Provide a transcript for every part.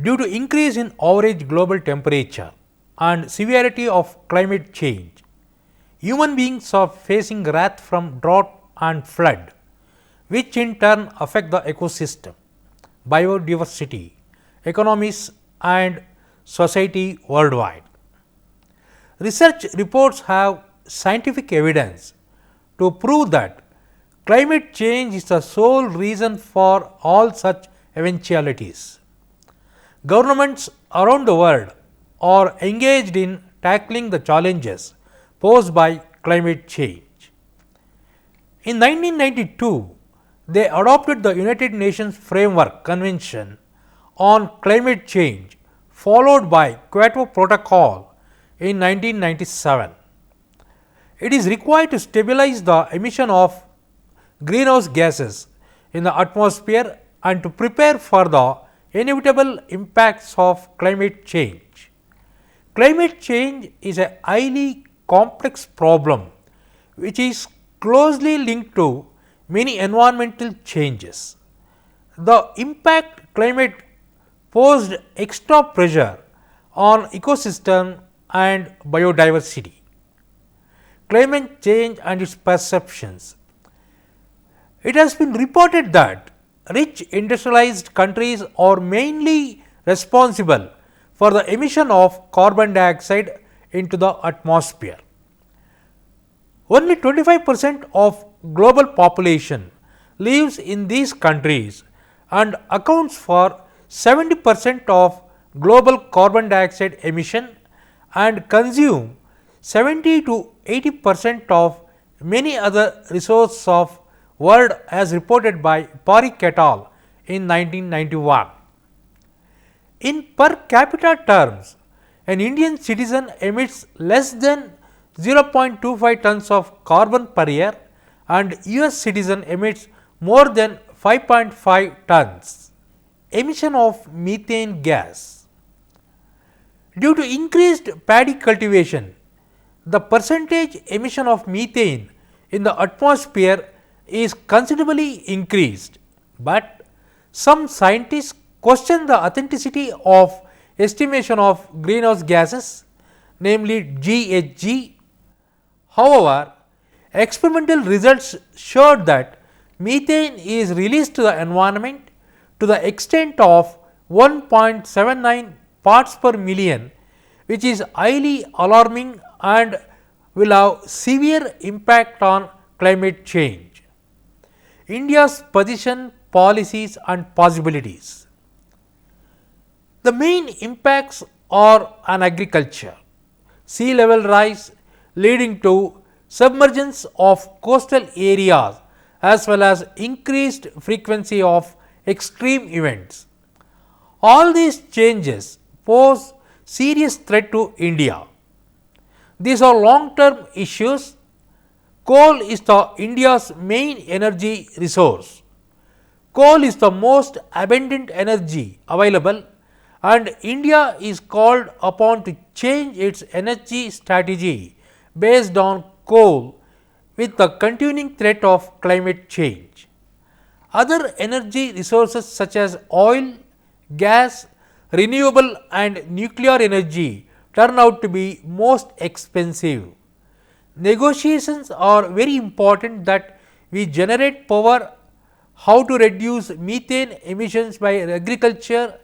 Due to increase in average global temperature and severity of climate change, human beings are facing wrath from drought and flood, which in turn affect the ecosystem, biodiversity, economies and society worldwide. Research reports have scientific evidence to prove that climate change is the sole reason for all such eventualities. Governments around the world are engaged in tackling the challenges posed by climate change. In 1992, they adopted the United Nations Framework Convention on Climate Change, followed by Kyoto Protocol in 1997. It is required to stabilize the emission of greenhouse gases in the atmosphere and to prepare for the inevitable impacts of climate change. Climate change is a highly complex problem which is closely linked to many environmental changes. The impact climate posed extra pressure on ecosystem and biodiversity. Climate change and its perceptions. It has been reported that rich industrialized countries are mainly responsible for the emission of carbon dioxide into the atmosphere. Only 25% of global population lives in these countries and accounts for 70% of global carbon dioxide emission and consume 70 to 80% of many other resources of world as reported by Parikh et al. In 1991. In per capita terms, an Indian citizen emits less than 0.25 tons of carbon per year and US citizen emits more than 5.5 tons. Emission of methane gas. Due to increased paddy cultivation, the percentage emission of methane in the atmosphere is considerably increased, but some scientists question the authenticity of estimation of greenhouse gases, namely GHG. However, experimental results showed that methane is released to the environment to the extent of 1.79 parts per million, which is highly alarming and will have severe impact on climate change. India's position, policies and possibilities. The main impacts are on agriculture, sea level rise leading to submergence of coastal areas as well as increased frequency of extreme events. All these changes pose serious threat to India. These are long term issues. Coal is the India's main energy resource. Coal is the most abundant energy available and India is called upon to change its energy strategy based on coal with the continuing threat of climate change. Other energy resources such as oil, gas, renewable and nuclear energy turn out to be most expensive. Negotiations are very important that we generate power, how to reduce methane emissions by agriculture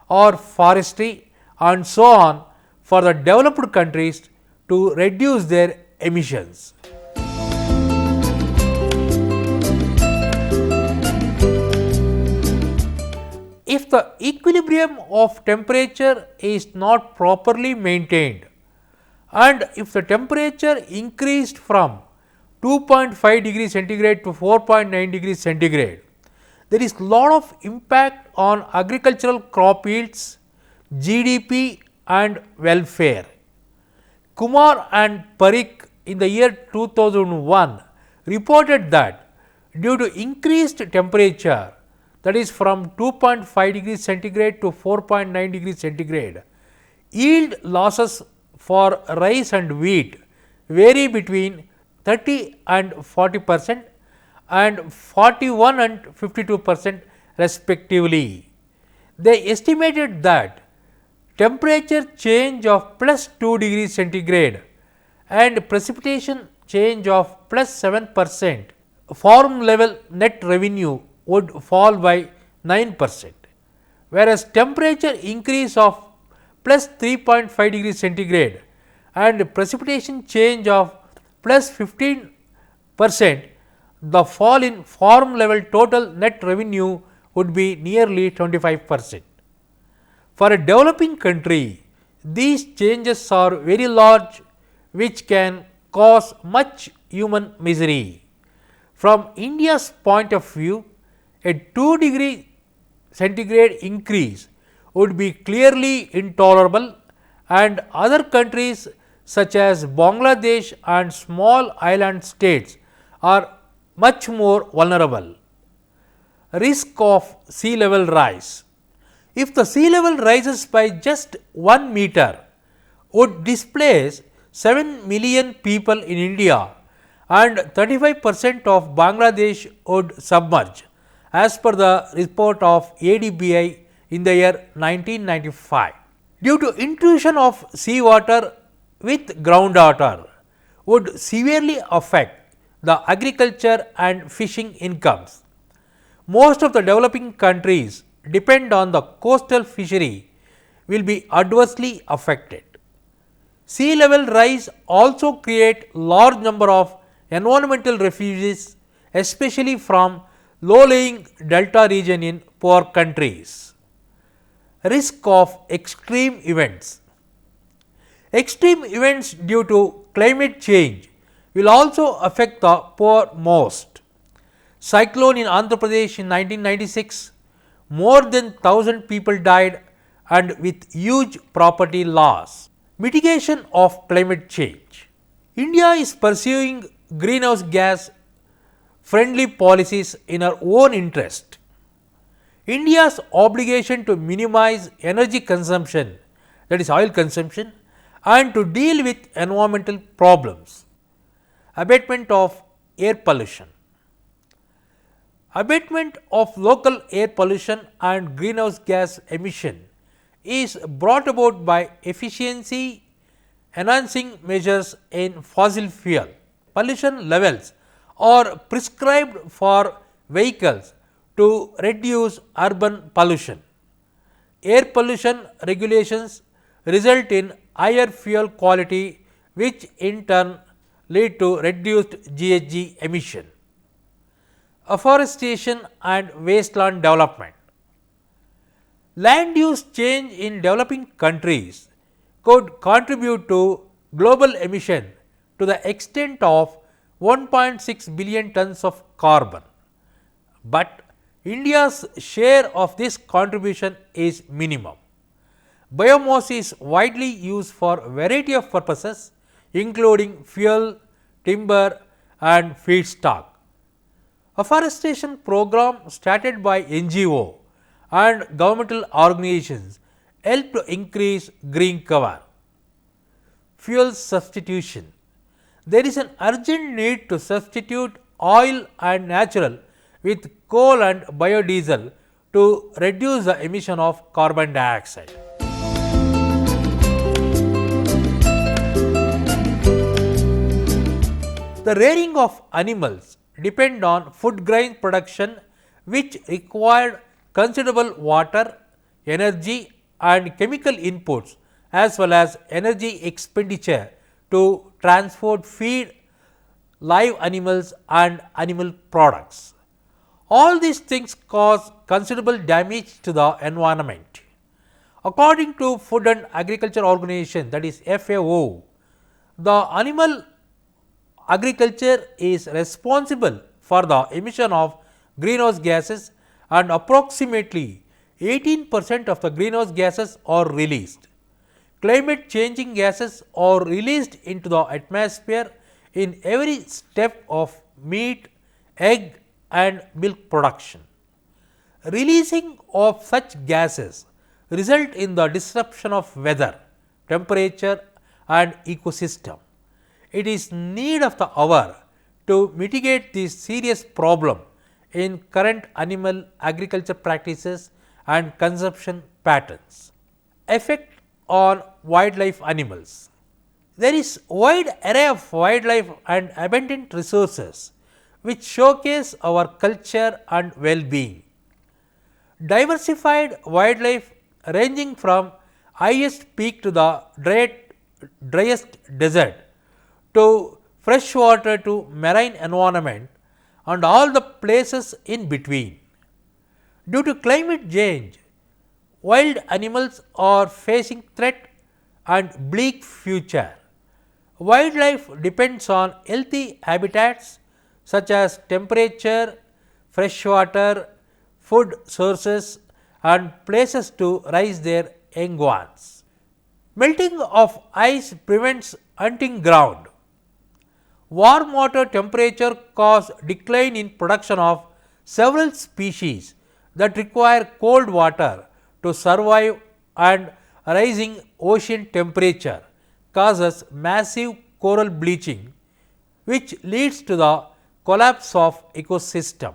or forestry and so on for the developed countries to reduce their emissions. If the equilibrium of temperature is not properly maintained and if the temperature increased from 2.5 degrees centigrade to 4.9 degrees centigrade, there is lot of impact on agricultural crop yields, GDP and welfare. Kumar and Parikh in the year 2001 reported that due to increased temperature, that is from 2.5 degrees centigrade to 4.9 degrees centigrade, yield losses for rice and wheat vary between 30 and 40% and 41 and 52% respectively. They estimated that temperature change of plus 2 degrees centigrade and precipitation change of plus 7%, farm level net revenue would fall by 9%, whereas temperature increase of plus 3.5 degrees centigrade and precipitation change of plus 15%, the fall in farm level total net revenue would be nearly 25%. For a developing country, these changes are very large, which can cause much human misery. From India's point of view, a 2 degree centigrade increase would be clearly intolerable, and other countries such as Bangladesh and small island states are much more vulnerable. Risk of sea level rise. If the sea level rises by just 1 meter, would displace 7 million people in India and 35% of Bangladesh would submerge, as per the report of ADBI in the year 1995. Due to intrusion of sea water with groundwater would severely affect the agriculture and fishing incomes. Most of the developing countries depend on the coastal fishery will be adversely affected. Sea level rise also create large number of environmental refugees, especially from low-lying delta region in poor countries. Risk of extreme events. Extreme events due to climate change will also affect the poor most. Cyclone in Andhra Pradesh in 1996, more than 1000 people died and with huge property loss. Mitigation of climate change. India is pursuing greenhouse gas friendly policies in our own interest. India's obligation to minimize energy consumption, that is oil consumption, and to deal with environmental problems. Abatement of air pollution. Abatement of local air pollution and greenhouse gas emission is brought about by efficiency enhancing measures in fossil fuel. Pollution levels are prescribed for vehicles to reduce urban pollution. Air pollution regulations result in higher fuel quality, which in turn lead to reduced GHG emission. Afforestation and wasteland development. Land use change in developing countries could contribute to global emission to the extent of 1.6 billion tons of carbon, but India's share of this contribution is minimum. Biomass is widely used for a variety of purposes, including fuel, timber and feedstock. Afforestation program started by NGO and governmental organizations help to increase green cover. Fuel substitution. There is an urgent need to substitute oil and natural with coal and biodiesel to reduce the emission of carbon dioxide. The rearing of animals depend on food grain production, which required considerable water, energy and chemical inputs, as well as energy expenditure to transport feed, live animals and animal products. All these things cause considerable damage to the environment. According to Food and Agriculture Organization, that is FAO, the animal agriculture is responsible for the emission of greenhouse gases, and approximately 18% of the greenhouse gases are released. Climate changing gases are released into the atmosphere in every step of meat, egg and milk production. Releasing of such gases result in the disruption of weather, temperature and ecosystem. It is need of the hour to mitigate this serious problem in current animal agriculture practices and consumption patterns. Effect on wildlife animals. There is wide array of wildlife and abundant resources which showcase our culture and well-being. Diversified wildlife ranging from highest peak to the driest desert to freshwater to marine environment and all the places in between. Due to climate change, wild animals are facing threat and bleak future. Wildlife depends on healthy habitats such as temperature, fresh water, food sources and places to raise their young ones. Melting of ice prevents hunting ground. Warm water temperature cause decline in production of several species that require cold water to survive, and rising ocean temperature causes massive coral bleaching which leads to the collapse of ecosystem.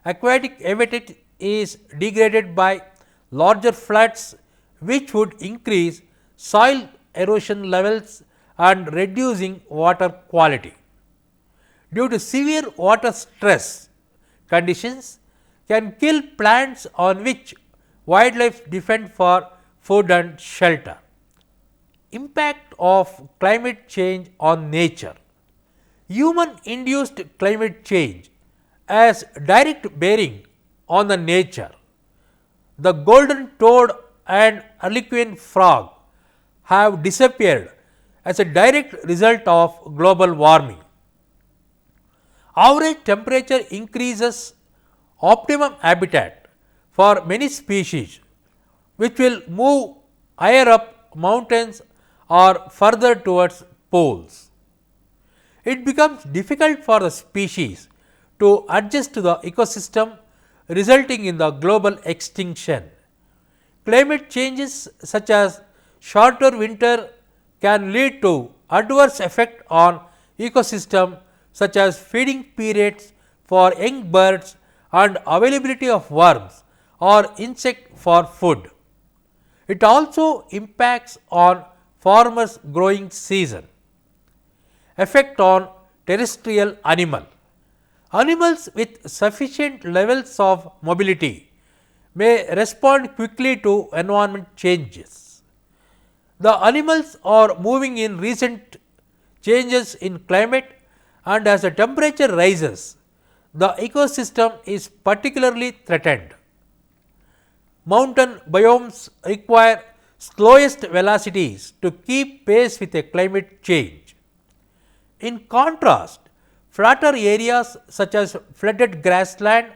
Aquatic habitat is degraded by larger floods which would increase soil erosion levels and reducing water quality. Due to severe water stress conditions can kill plants on which wildlife depend for food and shelter. Impact of climate change on nature. Human induced climate change has direct bearing on the nature. The golden toad and harlequin frog have disappeared as a direct result of global warming. Average temperature increases optimum habitat for many species which will move higher up mountains or further towards poles. It becomes difficult for the species to adjust to the ecosystem, resulting in the global extinction. Climate changes such as shorter winter can lead to adverse effect on ecosystem such as feeding periods for young birds and availability of worms or insect for food. It also impacts on farmers' growing season. Effect on terrestrial animal. Animals with sufficient levels of mobility may respond quickly to environment changes. The animals are moving in recent changes in climate, and as the temperature rises, the ecosystem is particularly threatened. Mountain biomes require slowest velocities to keep pace with a climate change. In contrast, flatter areas such as flooded grassland,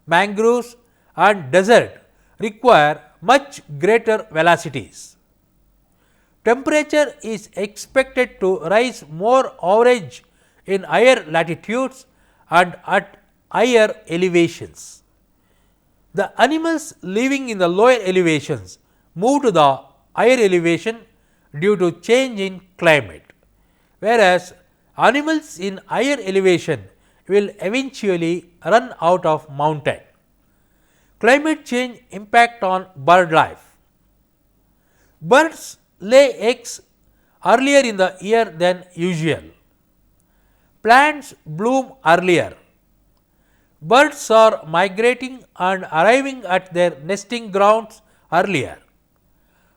mangroves and desert require much greater velocities. Temperature is expected to rise more average in higher latitudes and at higher elevations. The animals living in the lower elevations move to the higher elevation due to change in climate, whereas animals in higher elevation will eventually run out of mountain. Climate change impact on bird life. Birds lay eggs earlier in the year than usual. Plants bloom earlier. Birds are migrating and arriving at their nesting grounds earlier.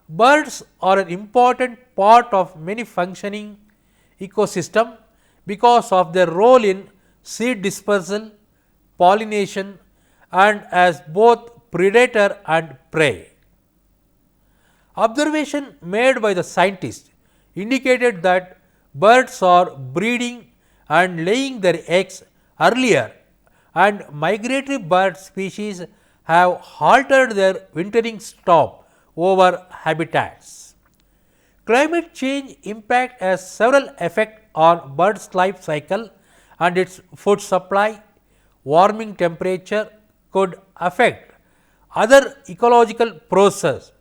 Birds are an important part of many functioning ecosystem because of their role in seed dispersal, pollination and as both predator and prey. Observation made by the scientists indicated that birds are breeding and laying their eggs earlier, and migratory bird species have halted their wintering stop over habitats. Climate change impact has several effects on birds' life cycle and its food supply. Warming temperature could affect other ecological processes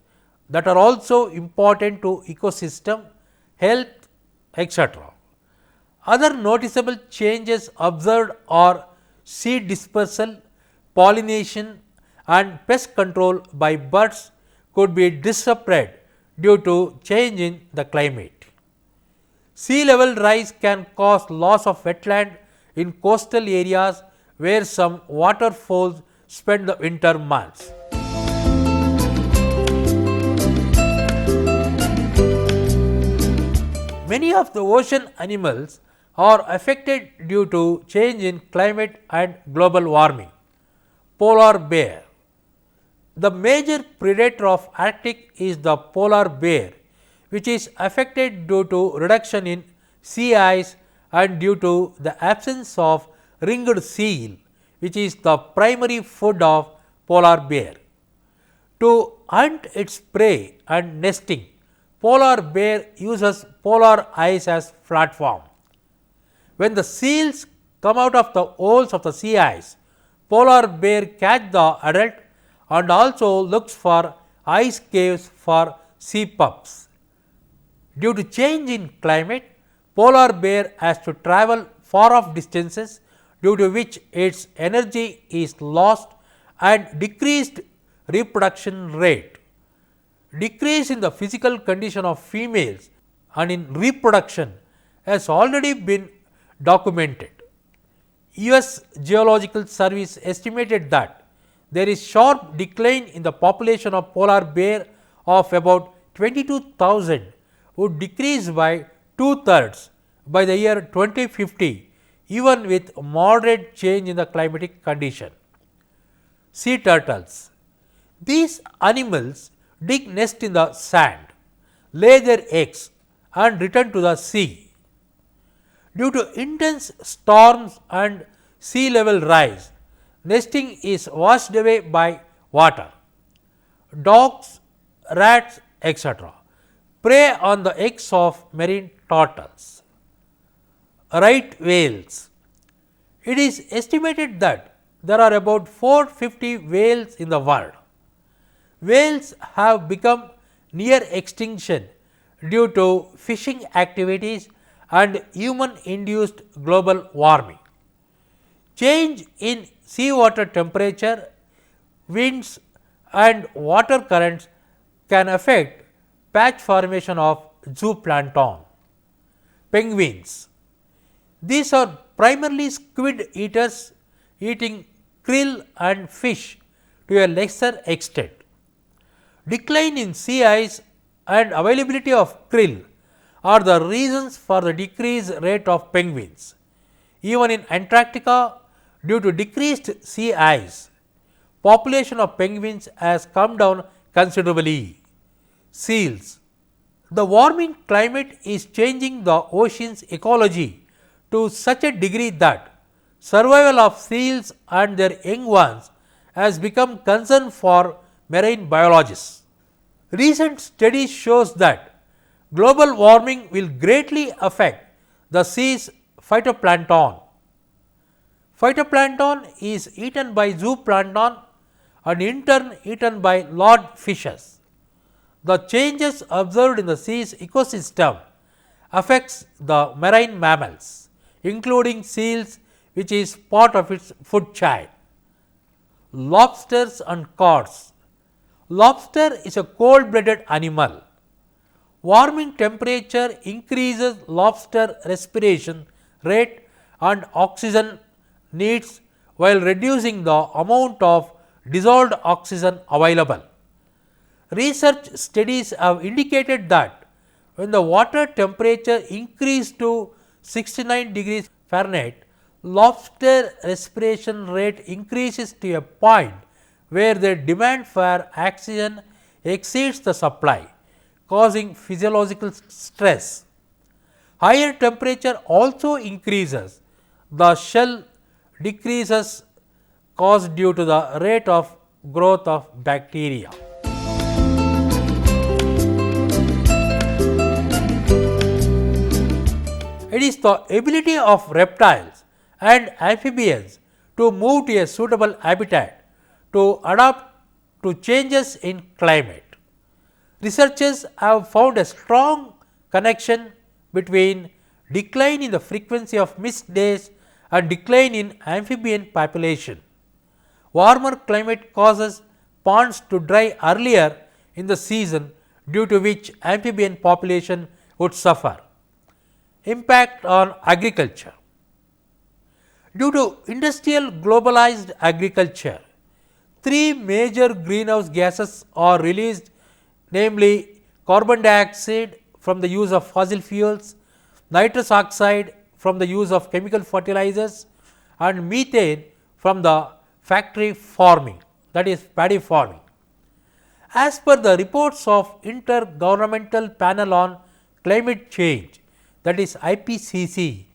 that are also important to ecosystem health, etc. Other noticeable changes observed are seed dispersal, pollination and pest control by birds could be disrupted due to change in the climate. Sea level rise can cause loss of wetland in coastal areas where some waterfowls spend the winter months. Many of the ocean animals are affected due to change in climate and global warming. Polar bear. The major predator of Arctic is the polar bear, which is affected due to reduction in sea ice and due to the absence of ringed seal, which is the primary food of polar bear. To hunt its prey and nesting, polar bear uses polar ice as platform. When the seals come out of the holes of the sea ice, polar bear catch the adult and also looks for ice caves for sea pups. Due to change in climate, polar bear has to travel far off distances, due to which its energy is lost and decreased reproduction rate. Decrease in the physical condition of females and in reproduction has already been documented. US Geological Service estimated that there is sharp decline in the population of polar bear of about 22,000, would decrease by 2/3 by the year 2050, even with moderate change in the climatic condition. Sea turtles. These animals dig nest in the sand, lay their eggs and return to the sea. Due to intense storms and sea level rise, nesting is washed away by water. Dogs, rats, etc. prey on the eggs of marine turtles. Right whales. It is estimated that there are about 450 whales in the world. Whales have become near extinction due to fishing activities and human induced global warming. Change in seawater temperature, winds and water currents can affect patch formation of zooplankton. Penguins. These are primarily squid eaters, eating krill and fish to a lesser extent. Decline in sea ice and availability of krill are the reasons for the decreased rate of penguins. Even in Antarctica, due to decreased sea ice, population of penguins has come down considerably. Seals. The warming climate is changing the ocean's ecology to such a degree that survival of seals and their young ones has become concern for marine biologists. Recent studies shows that global warming will greatly affect the sea's phytoplankton. Phytoplankton is eaten by zooplankton and in turn eaten by large fishes. The changes observed in the sea's ecosystem affects the marine mammals, including seals, which is part of its food chain. Lobsters and cod. Lobster is a cold blooded animal. Warming temperature increases lobster respiration rate and oxygen needs while reducing the amount of dissolved oxygen available. Research studies have indicated that when the water temperature increases to 69 degrees Fahrenheit, lobster respiration rate increases to a point where their demand for oxygen exceeds the supply, causing physiological stress. Higher temperature also increases the shell decreases caused due to the rate of growth of bacteria. It is the ability of reptiles and amphibians to move to a suitable habitat to adapt to changes in climate. Researchers have found a strong connection between decline in the frequency of missed days and decline in amphibian population. Warmer climate causes ponds to dry earlier in the season, due to which amphibian population would suffer. Impact on agriculture. Due to industrial globalized agriculture, three major greenhouse gases are released, namely carbon dioxide from the use of fossil fuels, nitrous oxide from the use of chemical fertilizers, and methane from the factory farming, that is paddy farming. As per the reports of Intergovernmental Panel on Climate Change, that is IPCC,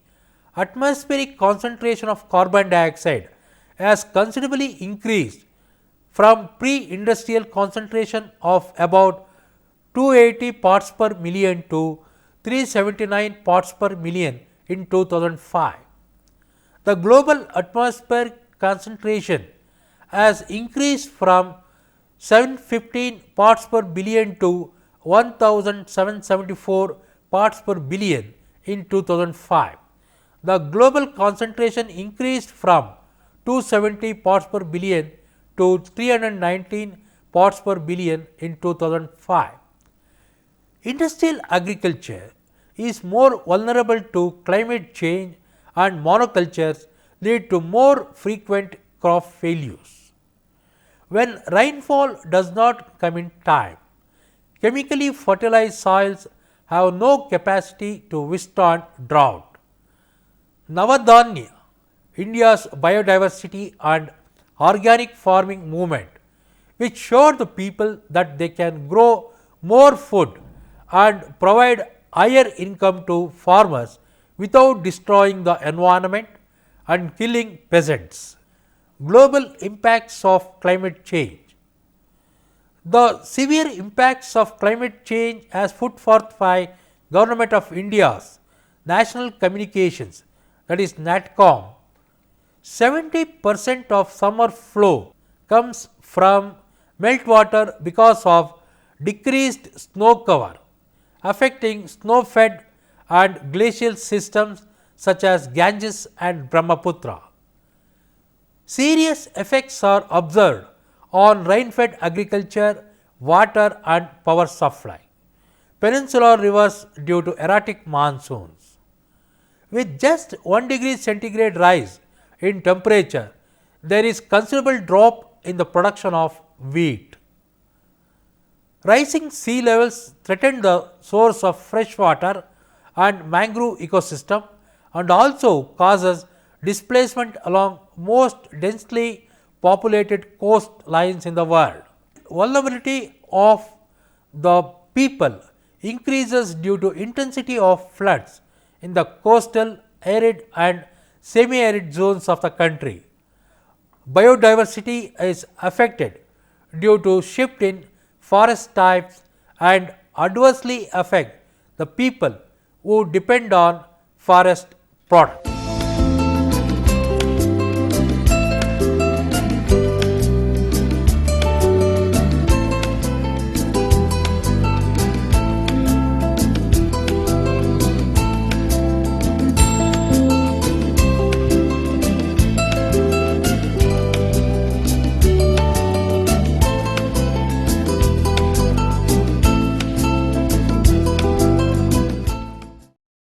atmospheric concentration of carbon dioxide has considerably increased from pre-industrial concentration of about 280 parts per million to 379 parts per million in 2005. The global atmospheric concentration has increased from 715 parts per billion to 1774 parts per billion in 2005. The global concentration increased from 270 parts per billion to 319 parts per billion in 2005. Industrial agriculture is more vulnerable to climate change, and monocultures lead to more frequent crop failures. When rainfall does not come in time, chemically fertilized soils have no capacity to withstand drought. Navadanya, India's biodiversity and organic farming movement, which showed the people that they can grow more food and provide higher income to farmers without destroying the environment and killing peasants. Global impacts of climate change. The severe impacts of climate change as put forth by Government of India's National Communications, that is NATCOM. 70% of summer flow comes from meltwater because of decreased snow cover, affecting snow-fed and glacial systems such as Ganges and Brahmaputra. Serious effects are observed on rain-fed agriculture, water and power supply. Peninsular rivers due to erratic monsoons. With just 1 degree centigrade rise in temperature, there is considerable drop in the production of wheat. Rising sea levels threaten the source of fresh water and mangrove ecosystem, and also causes displacement along most densely populated coastlines in the world. Vulnerability of the people increases due to intensity of floods in the coastal, arid and semi-arid zones of the country. Biodiversity is affected due to shift in forest types and adversely affect the people who depend on forest products.